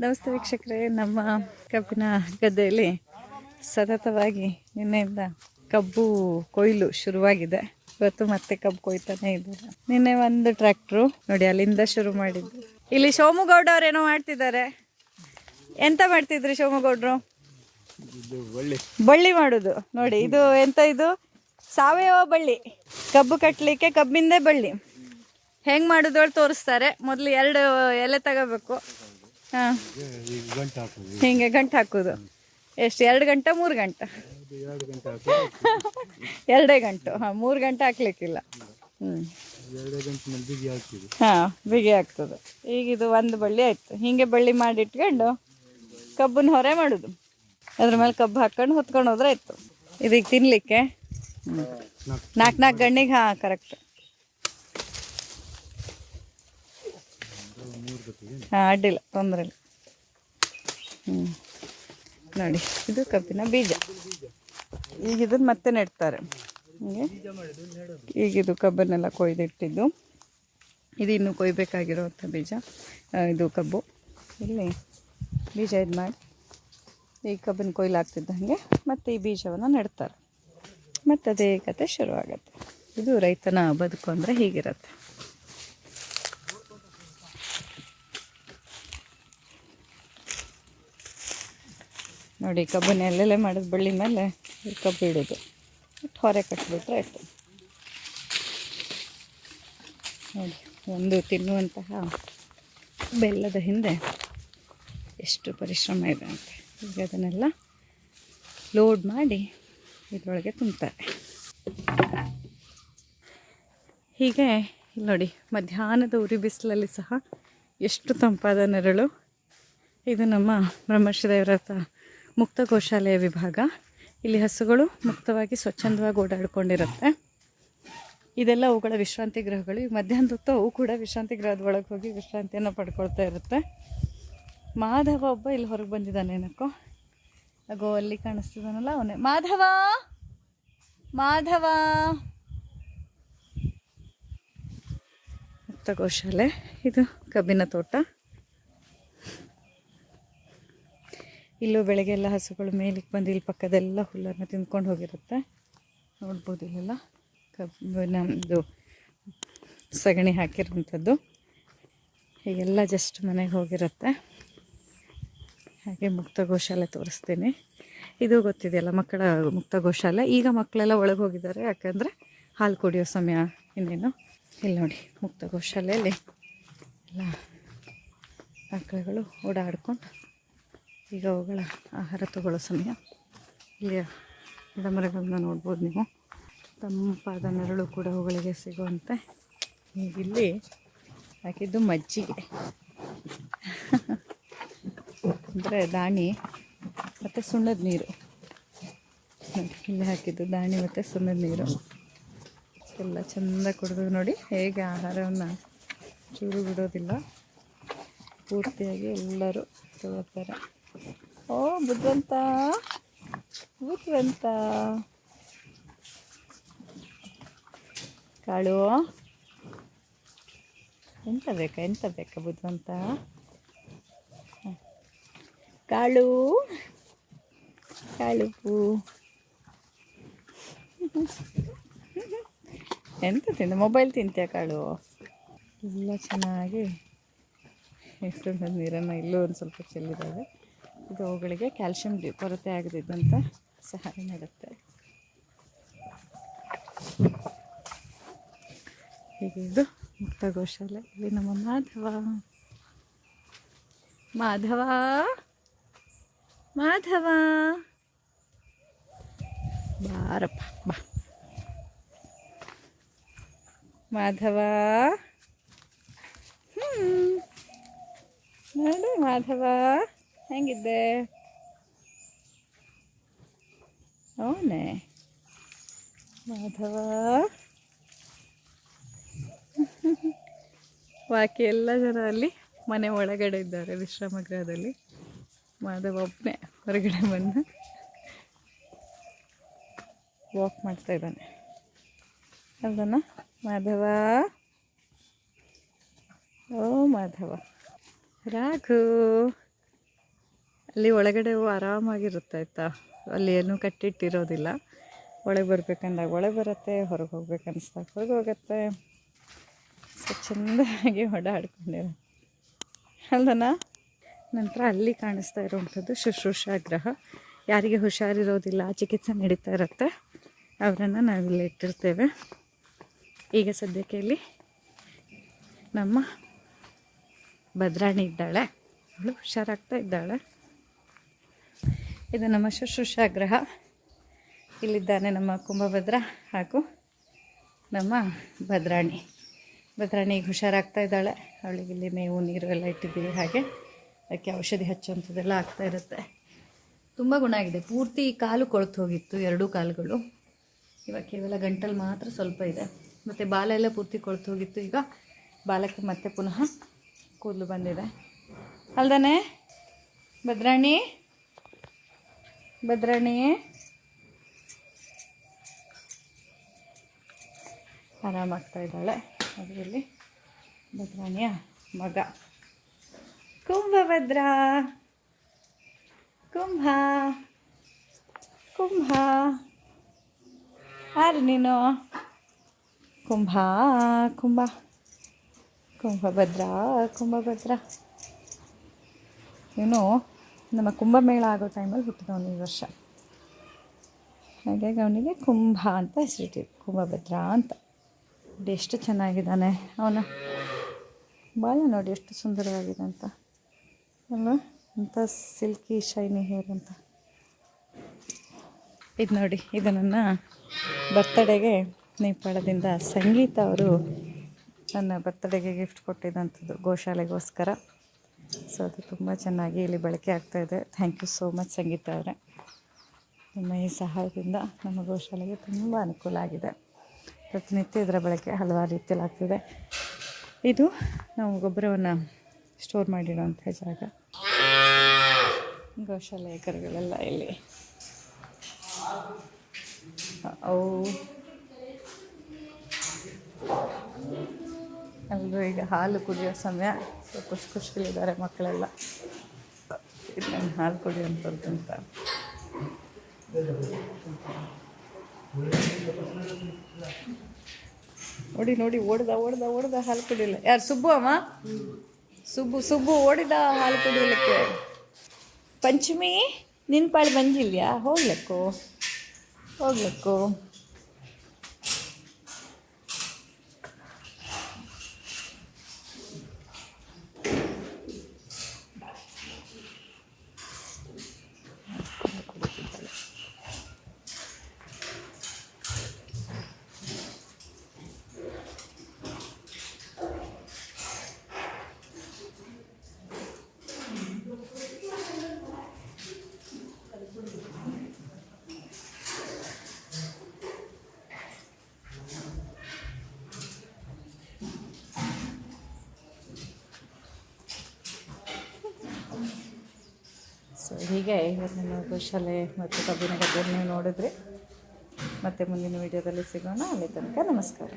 ನಮಸ್ತೆ ವೀಕ್ಷಕರೇ, ನಮ್ಮ ಕಬ್ಬಿನ ಗದ್ದೆಯಲ್ಲಿ ಸತತವಾಗಿ ನಿನ್ನೆಯಿಂದ ಕಬ್ಬು ಕೊಯ್ಲು ಶುರುವಾಗಿದೆ. ಇವತ್ತು ಮತ್ತೆ ಕಬ್ಬು ಕೊಯ್ತಾನೆ ಇದ್ದಾರೆ. ನಿನ್ನೆ ಒಂದು ಟ್ರ್ಯಾಕ್ಟ್ರು ನೋಡಿ ಅಲ್ಲಿಂದ ಶುರು ಮಾಡಿದ್ದು. ಇಲ್ಲಿ ಸೋಮುಗೌಡ ಅವ್ರೇನೋ ಮಾಡ್ತಿದ್ದಾರೆ. ಎಂತ ಮಾಡ್ತಿದ್ರಿ ಸೋಮುಗೌಡ್ರು? ಬಳ್ಳಿ ಮಾಡುದು ನೋಡಿ. ಇದು ಎಂತ, ಇದು ಸಾವಯವ ಬಳ್ಳಿ. ಕಬ್ಬು ಕಟ್ಟಲಿಕ್ಕೆ ಕಬ್ಬಿಂದೇ ಬಳ್ಳಿ ಹೆಂಗ್ ಮಾಡುದು ತೋರಿಸ್ತಾರೆ. ಮೊದಲು 2 ಎಲೆ ತಗೋಬೇಕು. ಹಾಂ, ಹಿಂಗೆ ಗಂಟು ಹಾಕೋದು. ಎಷ್ಟು, 2 ಗಂಟೆ 3 ಗಂಟೆ? 2 ಗಂಟು. ಹಾಂ, 3 ಗಂಟೆ ಹಾಕ್ಲಿಕ್ಕಿಲ್ಲ. ಹಾಂ, ಬಿಗಿ ಆಗ್ತದೆ. ಈಗ ಇದು ಒಂದು ಬಳ್ಳಿ ಆಯ್ತು. ಹಿಂಗೆ ಬಳ್ಳಿ ಮಾಡಿಟ್ಕೊಂಡು ಕಬ್ಬನ್ನ ಹೊರೆ ಮಾಡೋದು. ಅದ್ರ ಮೇಲೆ ಕಬ್ಬು ಹಾಕೊಂಡು ಹೊತ್ಕೊಂಡು ಹೋದ್ರೆ ಆಯ್ತು. ಇದೀಗ ತಿನ್ಲಿಕ್ಕೆ 4 ಗಣ್ಣಿಗೆ. ಹಾಂ, ಕರೆಕ್ಟ್. ಹಾಂ, ಅಡ್ಡಿಲ್ಲ, ತೊಂದರೆ ಇಲ್ಲ. ನೋಡಿ, ಇದು ಕಬ್ಬಿನ ಬೀಜ. ಈಗ ಇದನ್ನು ಮತ್ತೆ ನೆಡ್ತಾರೆ. ಹೀಗೆ ಈಗಿದು ಕಬ್ಬನ್ನೆಲ್ಲ ಕೊಯ್ದಿಟ್ಟಿದ್ದು. ಇದು ಇನ್ನೂ ಕೊಯ್ಬೇಕಾಗಿರುವಂಥ ಬೀಜ. ಇದು ಕಬ್ಬು. ಇಲ್ಲಿ ಬೀಜ ಇದು ಮಾಡಿ ಈ ಕಬ್ಬಿನ ಕೊಯ್ಲಾಗ್ತಿದ್ದಂಗೆ ಮತ್ತೆ ಈ ಬೀಜವನ್ನು ನೆಡ್ತಾರೆ. ಮತ್ತು ಅದೇ ಕತೆ ಶುರುವಾಗತ್ತೆ. ಇದು ರೈತನ ಬದುಕು ಅಂದರೆ ಹೀಗಿರುತ್ತೆ. ನೋಡಿ, ಕಬ್ಬನ್ನ ಎಲ್ಲೆಲ್ಲೇ ಮಾಡಿದ ಬಳ್ಳಿ ಮೇಲೆ ಕಬ್ಬು ಇಡೋದು, ಹೊರೆ ಕಟ್ಟಿಬಿಟ್ರೆ ಆಯಿತು. ನೋಡಿ, ಒಂದು ತಿನ್ನುವಂತಹ ಬೆಲ್ಲದ ಹಿಂದೆ ಎಷ್ಟು ಪರಿಶ್ರಮ ಇದೆ ಅಂತ. ಈಗ ಅದನ್ನೆಲ್ಲ ಲೋಡ್ ಮಾಡಿ ಇದರೊಳಗೆ ತುಂಬ್ತಾರೆ. ಹೀಗೆ ಇಲ್ಲಿ ನೋಡಿ, ಮಧ್ಯಾಹ್ನದ ಉರಿ ಬಿಸಿಲಲ್ಲಿ ಸಹ ಎಷ್ಟು ತಂಪಾದ ನೆರಳು. ಇದು ನಮ್ಮ ಬ್ರಹ್ಮಶ್ರೀ ದೇವರಥ ಮುಕ್ತ ಗೋಶಾಲೆಯ ವಿಭಾಗ. ಇಲ್ಲಿ ಹಸುಗಳು ಮುಕ್ತವಾಗಿ ಸ್ವಚ್ಛಂದವಾಗಿ ಓಡಾಡ್ಕೊಂಡಿರುತ್ತೆ. ಇದೆಲ್ಲ ಅವುಗಳ ವಿಶ್ರಾಂತಿ ಗೃಹಗಳು. ಈಗ ಮಧ್ಯಾಹ್ನದ ಹೊತ್ತು ಅವು ಕೂಡ ವಿಶ್ರಾಂತಿ ಗೃಹದ ಒಳಗೆ ಹೋಗಿ ವಿಶ್ರಾಂತಿಯನ್ನು ಪಡ್ಕೊಳ್ತಾ ಇರುತ್ತೆ. ಮಾಧವ ಒಬ್ಬ ಇಲ್ಲಿ ಹೊರಗೆ ಬಂದಿದ್ದಾನೆ ಏನಕ್ಕೋ. ಅಗೋ ಅಲ್ಲಿ ಕಾಣಿಸ್ತಿದ್ದಾನಲ್ಲ ಅವನೇ ಮಾಧವ. ಮಾಧವ ಮುಕ್ತ ಗೋಶಾಲೆ. ಇದು ಕಬ್ಬಿನ ತೋಟ. ಇಲ್ಲೂ ಬೆಳಗ್ಗೆ ಎಲ್ಲ ಹಸುಗಳು ಮೇಲಿಗೆ ಬಂದು ಇಲ್ಲಿ ಪಕ್ಕದೆಲ್ಲ ಹುಲ್ಲನ್ನು ತಿಂದ್ಕೊಂಡು ಹೋಗಿರುತ್ತೆ. ನೋಡ್ಬೋದು, ಇಲ್ಲೆಲ್ಲ ಕಬ್ಬಿನದು ಸಗಣಿ ಹಾಕಿರೋಂಥದ್ದು. ಹೀಗೆಲ್ಲ ಜಸ್ಟ್ ಮನೆಗೆ ಹೋಗಿರುತ್ತೆ. ಹಾಗೆ ಮುಕ್ತ ಗೋಶಾಲೆ ತೋರಿಸ್ತೀನಿ. ಇದು ಗೊತ್ತಿದೆಯಲ್ಲ, ಮಕ್ಕಳ ಮುಕ್ತ ಗೋಶಾಲೆ. ಈಗ ಮಕ್ಕಳೆಲ್ಲ ಒಳಗೆ ಹೋಗಿದ್ದಾರೆ, ಯಾಕಂದರೆ ಹಾಲು ಕುಡಿಯೋ ಸಮಯ ಇನ್ನೇನು. ಇಲ್ಲಿ ನೋಡಿ, ಮುಕ್ತ ಗೋಶಾಲೆಯಲ್ಲಿ ಎಲ್ಲ ಮಕ್ಕಳುಗಳು ಓಡಾಡ್ಕೊಂಡು ಈಗ ಅವುಗಳ ಆಹಾರ ತಗೊಳ್ಳೋ ಸಮಯ. ಇಲ್ಲಿಯ ಗಿಡಮರಗಳನ್ನ ನೋಡ್ಬೋದು ನೀವು. ತಂಪಾದ ನೆರಳು ಕೂಡ ಅವುಗಳಿಗೆ ಸಿಗುವಂತೆ. ಇಲ್ಲಿ ಹಾಕಿದ್ದು ಮಜ್ಜಿಗೆ ಅಂದರೆ ದಾಣಿ ಮತ್ತು ಸುಣ್ಣದ ನೀರು. ಇಲ್ಲಿ ಹಾಕಿದ್ದು ದಾಣಿ ಮತ್ತು ಸುಣ್ಣದ ನೀರು. ಎಲ್ಲ ಚೆಂದ ಕುಡಿದು ನೋಡಿ ಹೇಗೆ ಆಹಾರವನ್ನು ಚೂರು ಬಿಡೋದಿಲ್ಲ. ಪೂರ್ತಿಯಾಗಿ ಎಲ್ಲರೂ ತಗೋತಾರೆ. ಓ ಬುದ್ಧಂತ, ಬುದ್ಧವಂತ ಕಾಳು. ಎಂತ ಬೇಕಾ ಬುದ್ಧವಂತ? ಕಾಳು ಕಾಳು ಎಂತ ತಿಂದ? ಮೊಬೈಲ್ ತಿಂತೀಯ ಕಾಳು? ಎಲ್ಲ ಚೆನ್ನಾಗಿ ಎಷ್ಟು ನೀರನ್ನು ಇಲ್ಲೂ ಒಂದು ಸ್ವಲ್ಪ ಚೆಲ್ಲಿದ್ದಾವೆ. ಇದು ಅವುಗಳಿಗೆ ಕ್ಯಾಲ್ಶಿಯಂ ಕೊರತೆ ಆಗದಿದ್ದಂಥ ಸಹಾಯ ಮಾಡುತ್ತೆ. ಹೀಗೆ ಇದು ಮುಕ್ತ ಗೋಶಾಲೆ. ಇಲ್ಲಿ ನಮ್ಮ ಮಾಧವ. ಮಾಧವ ಮಾಧವ ಬಾರಪ್ಪ ಬಾ. ಮಾಧವ, ನೋಡಿ ಮಾಧವ ಹೆಂಗಿದ್ದೆ? ಅವನೇ ಮಾಧವ. ಬಾಕಿ ಎಲ್ಲ ಜನ ಅಲ್ಲಿ ಮನೆ ಒಳಗಡೆ ಇದ್ದಾರೆ ವಿಶ್ರಾಮ ಗೃಹದಲ್ಲಿ. ಮಾಧವ ಒಬ್ಬನೇ ಹೊರಗಡೆ ಬಂದು ವಾಕ್ ಮಾಡ್ತಾ ಇದ್ದಾನೆ. ಅಲ್ದನ ಮಾಧವ? ಓ ಮಾಧವ. ರಾಘು ಅಲ್ಲಿ ಒಳಗಡೆ ಆರಾಮಾಗಿರುತ್ತೆ ಆಯಿತಾ, ಅಲ್ಲಿ ಏನೂ ಕಟ್ಟಿಟ್ಟಿರೋದಿಲ್ಲ. ಒಳಗೆ ಬರ್ಬೇಕಂದಾಗ ಒಳಗೆ ಬರುತ್ತೆ, ಹೊರಗೆ ಹೋಗ್ಬೇಕು ಅನಿಸ್ದಾಗ ಹೊರಗೆ ಹೋಗುತ್ತೆ. ಸೊ ಚೆಂದಾಗಿ ಓಡಾಡ್ಕೊಂಡಿರೋ ಅಲ್ದನ. ನಂತರ ಅಲ್ಲಿ ಕಾಣಿಸ್ತಾ ಇರೋವಂಥದ್ದು ಶುಶ್ರೂಷಾಗೃಹ. ಯಾರಿಗೆ ಹುಷಾರಿರೋದಿಲ್ಲ, ಚಿಕಿತ್ಸೆ ನಡೀತಾ ಇರುತ್ತೆ, ಅವರನ್ನು ನಾವಿಲ್ಲಿ ಇಟ್ಟಿರ್ತೇವೆ. ಈಗ ಸದ್ಯಕ್ಕೆ ಇಲ್ಲಿ ನಮ್ಮ ಭದ್ರಾಣಿ ಇದ್ದಾಳೆ, ಅವಳು ಹುಷಾರಾಗ್ತಾ ಇದ್ದಾಳೆ. ಇದು ನಮ್ಮ ಶುಶ್ರೂಷಾಗೃಹ. ಇಲ್ಲಿದ್ದಾನೆ ನಮ್ಮ ಕುಂಭಭದ್ರ ಹಾಗೂ ನಮ್ಮ ಭದ್ರಾಣಿ. ಭದ್ರಾಣಿಗೆ ಹುಷಾರಾಗ್ತಾ ಇದ್ದಾಳೆ. ಅವಳಿಗೆ ಇಲ್ಲಿ ಮೇವು ನೀರು ಎಲ್ಲ ಇಟ್ಟಿದ್ದೀವಿ. ಹಾಗೆ ಅದಕ್ಕೆ ಔಷಧಿ ಹಚ್ಚುವಂಥದ್ದೆಲ್ಲ ಆಗ್ತಾ ಇರುತ್ತೆ. ತುಂಬ ಗುಣ ಆಗಿದೆ. ಪೂರ್ತಿ ಕಾಲು ಕೊಳ್ತು ಹೋಗಿತ್ತು, ಎರಡೂ ಕಾಲುಗಳು. ಇವಾಗ ಕೇವಲ ಗಂಟಲು ಮಾತ್ರ ಸ್ವಲ್ಪ ಇದೆ. ಮತ್ತು ಬಾಲ ಎಲ್ಲ ಪೂರ್ತಿ ಕೊಳ್ತು ಹೋಗಿತ್ತು. ಈಗ ಬಾಲಕ್ಕೆ ಮತ್ತೆ ಪುನಃ ಕೂದಲು ಬಂದಿದೆ. ಅಲ್ದಾನೆ ಭದ್ರಾಣಿ, ಭದ್ರಾಣಿ ಆರಾಮಾಗ್ತಾ ಇದ್ದಾಳೆ. ಅದರಲ್ಲಿ ಭದ್ರಾಣಿಯ ಮಗ ಕುಂಭಭದ್ರ. ಕುಂಭ ಕುಂಭ ಯಾರು ನೀನು? ಕುಂಭ ಕುಂಭ ಕುಂಭಭದ್ರ ಕುಂಭಭದ್ರ. ಇವನು ನಮ್ಮ ಕುಂಭಮೇಳ ಆಗೋ ಟೈಮಲ್ಲಿ ಹುಟ್ಟಿದವನು ಈ ವರ್ಷ. ಹಾಗಾಗಿ ಅವನಿಗೆ ಕುಂಭ ಅಂತ ಹೆಸರಿಟ್ಟಿದ್ದು, ಕುಂಭಭದ್ರ ಅಂತ. ನೋಡಿ ಎಷ್ಟು ಚೆನ್ನಾಗಿದ್ದಾನೆ ಅವನು. ಬಾಲ ನೋಡಿ ಎಷ್ಟು ಸುಂದರವಾಗಿದೆ ಅಂತ ಅಲ್ವಾ, ಅಂತ ಸಿಲ್ಕಿ ಶೈನಿ ಹೇರ್ ಅಂತ. ಇದು ನೋಡಿ, ಇದು ನನ್ನ ಬರ್ತಡೆಗೆ ನೇಪಾಳದಿಂದ ಸಂಗೀತ ಅವರು ನನ್ನ ಬರ್ತಡೆಗೆ ಗಿಫ್ಟ್ ಕೊಟ್ಟಿದ್ದಂಥದ್ದು ಗೋಶಾಲೆಗೋಸ್ಕರ. ಸೊ ಅದು ತುಂಬ ಚೆನ್ನಾಗಿ ಇಲ್ಲಿ ಬಳಕೆ ಆಗ್ತಾಯಿದೆ. ಥ್ಯಾಂಕ್ ಯು ಸೋ ಮಚ್ ಸಂಗೀತ ಅವರೇ. ನಿಮ್ಮ ಈ ಸಹಾಯದಿಂದ ನಮ್ಮ ಗೋಶಾಲೆಗೆ ತುಂಬ ಅನುಕೂಲ ಆಗಿದೆ. ಪ್ರತಿನಿತ್ಯ ಇದರ ಬಳಕೆ ಹಲವಾರು ರೀತಿಯಲ್ಲಿ ಆಗ್ತಿದೆ. ಇದು ನಾವು ಗೊಬ್ಬರವನ್ನು ಸ್ಟೋರ್ ಮಾಡಿರೋಂಥ ಜಾಗ. ಗೋಶಾಲೆಯ ಕರುಗಳೆಲ್ಲ ಇಲ್ಲಿ. ಅವು ಎಲ್ಲರೂ ಈಗ ಹಾಲು ಕುಡಿಯೋ ಸಮಯ. ಸೊ ಖುಷಿಲಿದ್ದಾರೆ ಮಕ್ಕಳೆಲ್ಲ. ಇದು ನನ್ನ ಹಾಲು ಕುಡಿಯೋಂಥದ್ದು ಅಂತ. ನೋಡಿ ನೋಡಿ, ಓಡ್ದ ಹಾಲು ಕುಡಿಯಲ್ಲ. ಯಾರು? ಸುಬ್ಬು ಅಮ್ಮ. ಸುಬ್ಬು ಓಡಿದ ಹಾಲು ಕುಡಿಯಲಿಕ್ಕೆ. ಪಂಚಮಿ ನಿನ್ನ ಪಾಳು ಬಂದಿಲ್ಯಾ? ಹೋಗ್ಲಕ್ಕೋ. ಸೊ ಹೀಗೆ ಇವತ್ತಿನ ಗೋಶಾಲೆ ಮತ್ತು ಕಬ್ಬಿನ ಗದ್ದೆಯನ್ನು ನೀವು ನೋಡಿದ್ರಿ. ಮತ್ತೆ ಮುಂದಿನ ವೀಡಿಯೋದಲ್ಲಿ ಸಿಗೋಣ. ಅಲ್ಲಿ ತನಕ ನಮಸ್ಕಾರ.